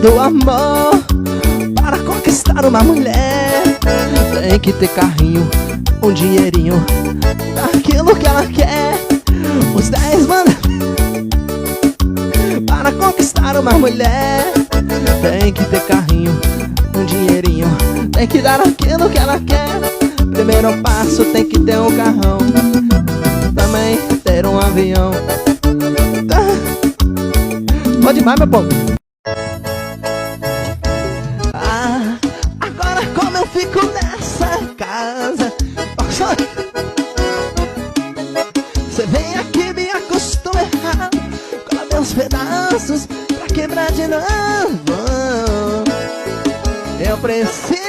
do amor. Para conquistar uma mulher, tem que ter carrinho, um dinheirinho, daquilo que ela quer. Os 10 mandamentos. Para conquistar uma mulher, tem que ter carrinho, um dinheirinho, tem que dar aquilo que ela quer. Primeiro passo, tem que ter um carrão, também ter um avião. Bom demais, meu povo. Agora como eu fico nessa casa, você vem aqui me acostuma errar, cola meus pedaços pra quebrar de novo. Eu preciso